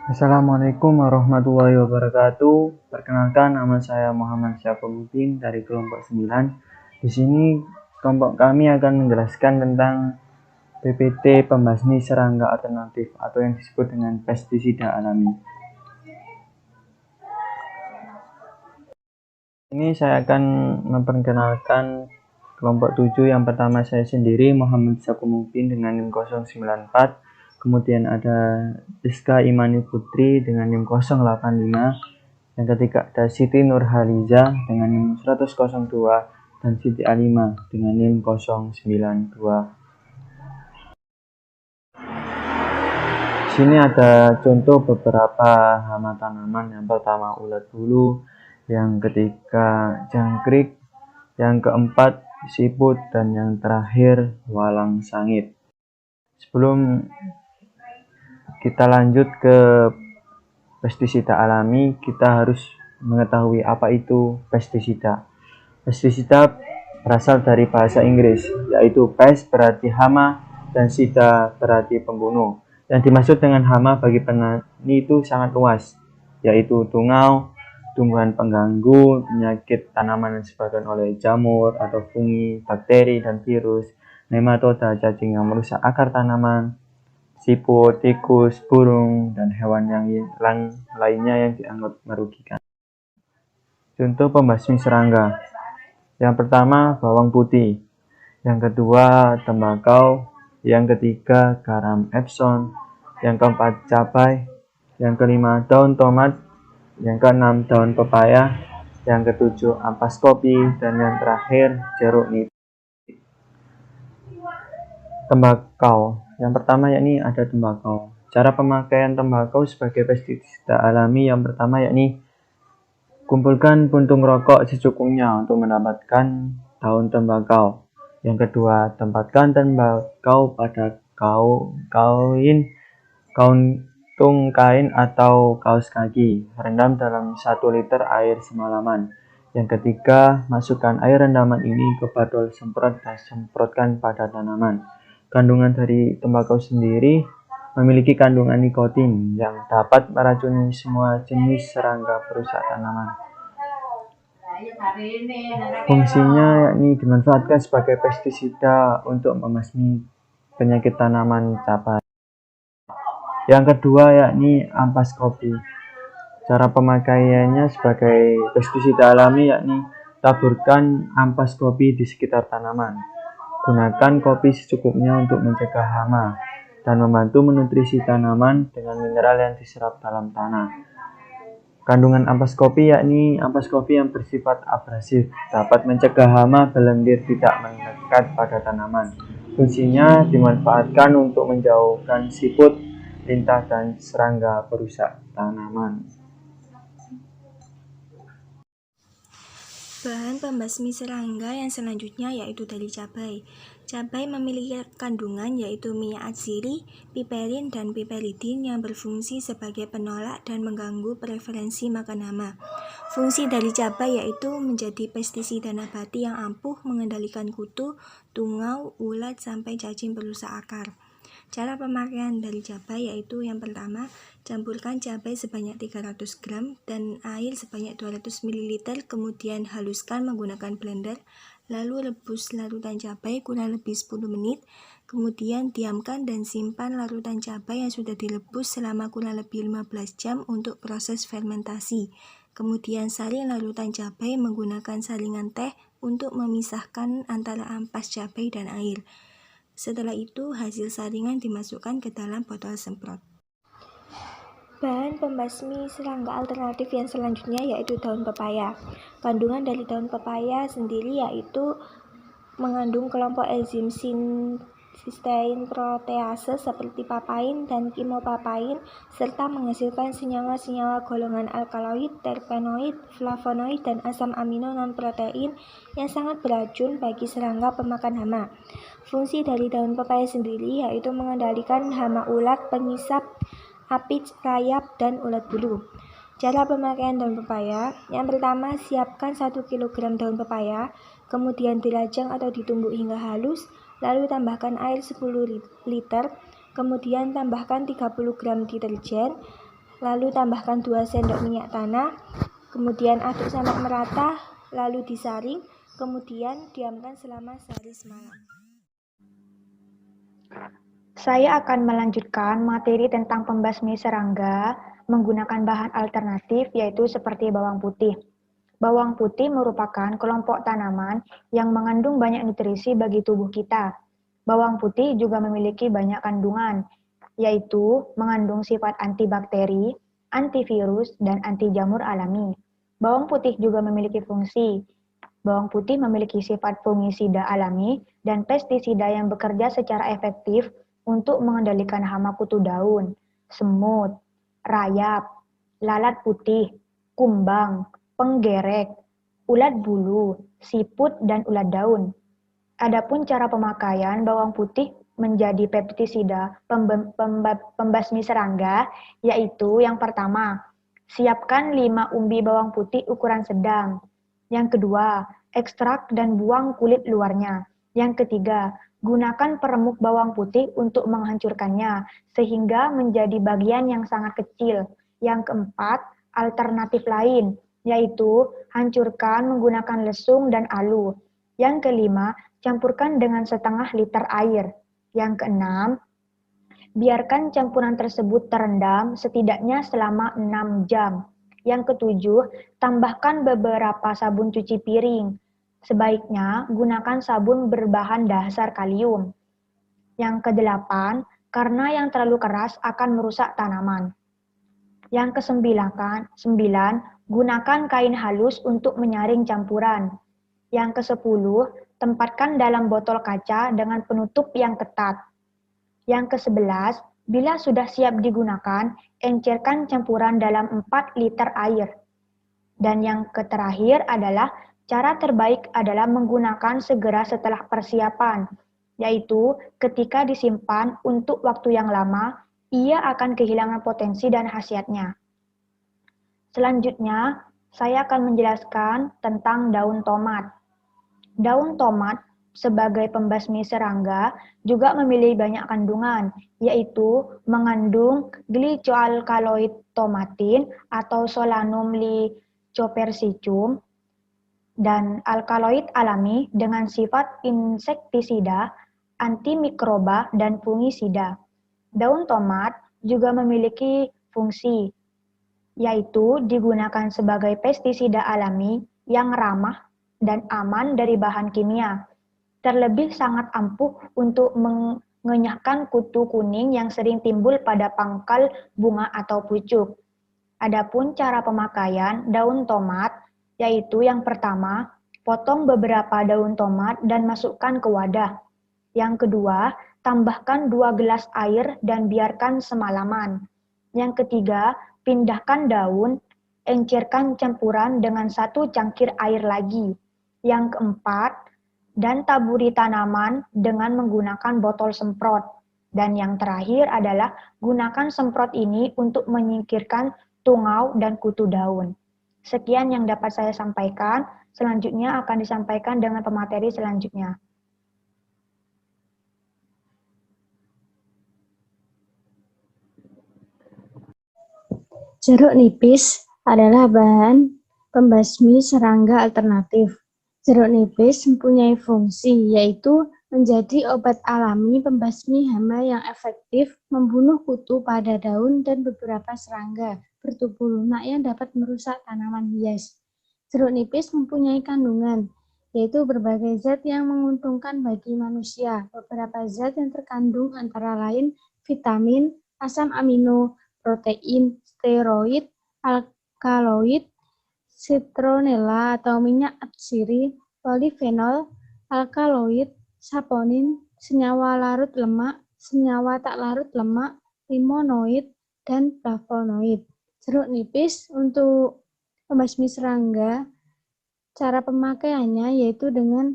Assalamualaikum warahmatullahi wabarakatuh. Perkenalkan, nama saya Muhammad Syafuddin dari kelompok 9. Di sini kelompok kami akan menjelaskan tentang PPT pembasmi serangga alternatif atau yang disebut dengan pestisida alami. Ini saya akan memperkenalkan kelompok 7. Yang pertama saya sendiri, Muhammad Syafuddin dengan NIM 094. Kemudian ada Rizka Imani Putri dengan NIM 085. Yang ketiga ada Siti Nurhaliza dengan NIM 102 dan Siti Alima dengan NIM 092. Sini ada contoh beberapa hama tanaman. Yang pertama ulat bulu, yang ketiga jangkrik, yang keempat siput, dan yang terakhir walang sangit. Sebelum kita lanjut ke pestisida alami, kita harus mengetahui apa itu pestisida. Pestisida berasal dari bahasa Inggris, yaitu pest berarti hama dan sida berarti pembunuh. Yang dimaksud dengan hama bagi petani itu sangat luas, yaitu tungau, tumbuhan pengganggu, penyakit tanaman yang disebabkan oleh jamur atau fungi, bakteri dan virus, nematoda, cacing yang merusak akar tanaman, siput, tikus, burung, dan hewan yang lainnya yang dianggap merugikan. Contoh pembasmi serangga. Yang pertama bawang putih, yang kedua tembakau, yang ketiga garam Epsom, yang keempat cabai, yang kelima daun tomat, yang keenam daun pepaya, yang ketujuh ampas kopi, dan yang terakhir jeruk nipis. Tembakau. Yang pertama yakni ada tembakau. Cara pemakaian tembakau sebagai pestisida alami yang pertama yakni kumpulkan puntung rokok secukupnya untuk mendapatkan daun tembakau. Yang kedua, tempatkan tembakau pada kantung kain atau kaos kaki. Rendam dalam 1 liter air semalaman. Yang ketiga, masukkan air rendaman ini ke botol semprot dan semprotkan pada tanaman. Kandungan dari tembakau sendiri memiliki kandungan nikotin yang dapat meracuni semua jenis serangga perusak tanaman. Fungsinya yakni dimanfaatkan sebagai pestisida untuk membasmi penyakit tanaman cabai. Yang kedua yakni ampas kopi. Cara pemakaiannya sebagai pestisida alami yakni taburkan ampas kopi di sekitar tanaman. Gunakan kopi secukupnya untuk mencegah hama dan membantu menutrisi tanaman dengan mineral yang diserap dalam tanah. Kandungan ampas kopi yakni ampas kopi yang bersifat abrasif, dapat mencegah hama belendir tidak mendekat pada tanaman. Fungsinya dimanfaatkan untuk menjauhkan siput, lintah, dan serangga perusak tanaman. Bahan pembasmi serangga yang selanjutnya yaitu dari cabai. Cabai memiliki kandungan yaitu minyak atsiri, piperin, dan piperidin yang berfungsi sebagai penolak dan mengganggu preferensi makan hama. Fungsi dari cabai yaitu menjadi pestisida nabati yang ampuh mengendalikan kutu, tungau, ulat, sampai cacing perusak akar. Cara pemakaian dari cabai yaitu yang pertama, campurkan cabai sebanyak 300 gram dan air sebanyak 200 ml, kemudian haluskan menggunakan blender, lalu rebus larutan cabai kurang lebih 10 menit, kemudian diamkan dan simpan larutan cabai yang sudah direbus selama kurang lebih 15 jam untuk proses fermentasi. Kemudian saring larutan cabai menggunakan saringan teh untuk memisahkan antara ampas cabai dan air. Setelah itu, hasil saringan dimasukkan ke dalam botol semprot. Bahan pembasmi serangga alternatif yang selanjutnya yaitu daun pepaya. Kandungan dari daun pepaya sendiri yaitu mengandung kelompok enzim sistein protease seperti papain dan kimopapain, serta menghasilkan senyawa-senyawa golongan alkaloid, terpenoid, flavonoid, dan asam amino non-protein yang sangat beracun bagi serangga pemakan hama. Fungsi dari daun pepaya sendiri yaitu mengendalikan hama ulat, pengisap, apis, rayap, dan ulat bulu. Cara pemakaian daun pepaya, yang pertama siapkan 1 kg daun pepaya, kemudian dirajang atau ditumbuk hingga halus, lalu tambahkan air 10 liter, kemudian tambahkan 30 gram deterjen, lalu tambahkan 2 sendok minyak tanah, kemudian aduk sampai merata, lalu disaring, kemudian diamkan selama sehari semalam. Saya akan melanjutkan materi tentang pembasmi serangga menggunakan bahan alternatif yaitu seperti bawang putih. Bawang putih merupakan kelompok tanaman yang mengandung banyak nutrisi bagi tubuh kita. Bawang putih juga memiliki banyak kandungan, yaitu mengandung sifat antibakteri, antivirus, dan anti jamur alami. Bawang putih juga memiliki fungsi. Bawang putih memiliki sifat fungisida alami dan pestisida yang bekerja secara efektif untuk mengendalikan hama kutu daun, semut, rayap, lalat putih, kumbang, penggerek, ulat bulu, siput, dan ulat daun. Adapun cara pemakaian bawang putih menjadi pestisida pembasmi serangga, yaitu yang pertama, siapkan 5 umbi bawang putih ukuran sedang. Yang kedua, ekstrak dan buang kulit luarnya. Yang ketiga, gunakan peremuk bawang putih untuk menghancurkannya, sehingga menjadi bagian yang sangat kecil. Yang keempat, alternatif lain, yaitu hancurkan menggunakan lesung dan alu. Yang kelima, campurkan dengan setengah liter air. Yang keenam, biarkan campuran tersebut terendam setidaknya selama 6 jam. Yang ketujuh, tambahkan beberapa sabun cuci piring. Sebaiknya gunakan sabun berbahan dasar kalium. Yang kedelapan, karena yang terlalu keras akan merusak tanaman. Yang kesembilan, gunakan kain halus untuk menyaring campuran. Yang kesepuluh, tempatkan dalam botol kaca dengan penutup yang ketat. Yang ke-11, bila sudah siap digunakan, encerkan campuran dalam 4 liter air. Dan yang terakhir adalah, cara terbaik adalah menggunakan segera setelah persiapan, yaitu ketika disimpan untuk waktu yang lama, ia akan kehilangan potensi dan khasiatnya. Selanjutnya, saya akan menjelaskan tentang daun tomat. Daun tomat sebagai pembasmi serangga juga memiliki banyak kandungan, yaitu mengandung glycoalkaloid tomatin atau Solanum lycophyrsicum dan alkaloid alami dengan sifat insektisida, antimikroba, dan fungisida. Daun tomat juga memiliki fungsi, yaitu digunakan sebagai pestisida alami yang ramah dan aman dari bahan kimia. Terlebih sangat ampuh untuk mengenyahkan kutu kuning yang sering timbul pada pangkal bunga atau pucuk. Adapun cara pemakaian daun tomat, yaitu yang pertama, potong beberapa daun tomat dan masukkan ke wadah. Yang kedua, tambahkan 2 gelas air dan biarkan semalaman. Yang ketiga, pindahkan daun, encerkan campuran dengan 1 cangkir air lagi. Yang keempat, dan taburi tanaman dengan menggunakan botol semprot. Dan yang terakhir adalah gunakan semprot ini untuk menyingkirkan tungau dan kutu daun. Sekian yang dapat saya sampaikan, selanjutnya akan disampaikan dengan pemateri selanjutnya. Jeruk nipis adalah bahan pembasmi serangga alternatif. Jeruk nipis mempunyai fungsi, yaitu menjadi obat alami pembasmi hama yang efektif, membunuh kutu pada daun dan beberapa serangga bertubuh lunak yang dapat merusak tanaman hias. Jeruk nipis mempunyai kandungan, yaitu berbagai zat yang menguntungkan bagi manusia. Beberapa zat yang terkandung antara lain vitamin, asam amino, protein, steroid, alkaloid, citronella atau minyak atsiri, polifenol, alkaloid, saponin, senyawa larut lemak, senyawa tak larut lemak, limonoid, dan flavonoid. Jeruk nipis untuk pembasmi serangga, cara pemakaiannya yaitu dengan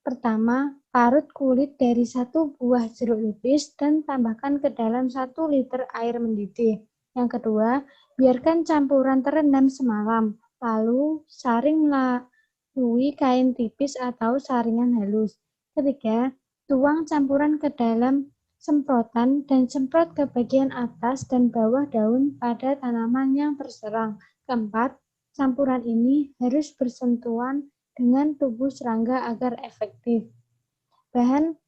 pertama, parut kulit dari 1 buah jeruk nipis dan tambahkan ke dalam 1 liter air mendidih. Yang kedua, biarkan campuran terendam semalam, lalu saring melalui kain tipis atau saringan halus. Ketiga, tuang campuran ke dalam semprotan, dan semprot ke bagian atas dan bawah daun pada tanaman yang terserang. Keempat, campuran ini harus bersentuhan dengan tubuh serangga agar efektif. Bahan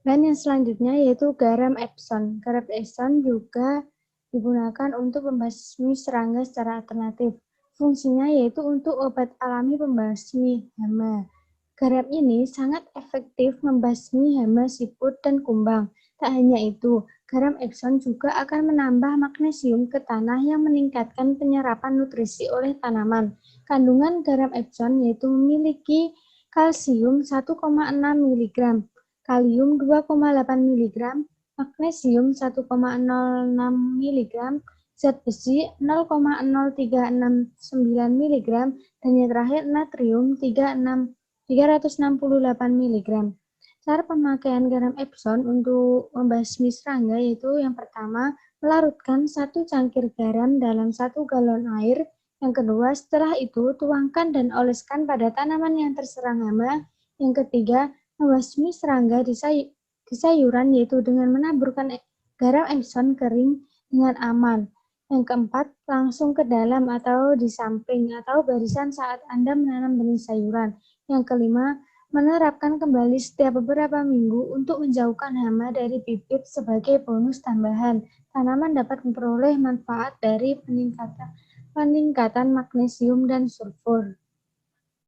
yang selanjutnya yaitu garam Epsom. Garam Epsom juga digunakan untuk membasmi serangga secara alternatif. Fungsinya yaitu untuk obat alami pembasmi hama. Garam ini sangat efektif membasmi hama siput dan kumbang. Tak hanya itu, garam Epsom juga akan menambah magnesium ke tanah yang meningkatkan penyerapan nutrisi oleh tanaman. Kandungan garam Epsom yaitu memiliki kalsium 1,6 mg, kalium 2,8 mg, magnesium 1,06 mg, zat besi 0,0369 mg, dan yang terakhir natrium 368 mg. Cara pemakaian garam Epsom untuk membasmi serangga yaitu yang pertama, melarutkan 1 cangkir garam dalam 1 galon air. Yang kedua, setelah itu tuangkan dan oleskan pada tanaman yang terserang hama. Yang ketiga, membasmi serangga di sayuran yaitu dengan menaburkan garam Epsom kering dengan aman. Yang keempat, langsung ke dalam atau di samping atau barisan saat Anda menanam benih sayuran. Yang kelima, menerapkan kembali setiap beberapa minggu untuk menjauhkan hama dari bibit sebagai bonus tambahan. Tanaman dapat memperoleh manfaat dari peningkatan magnesium dan sulfur.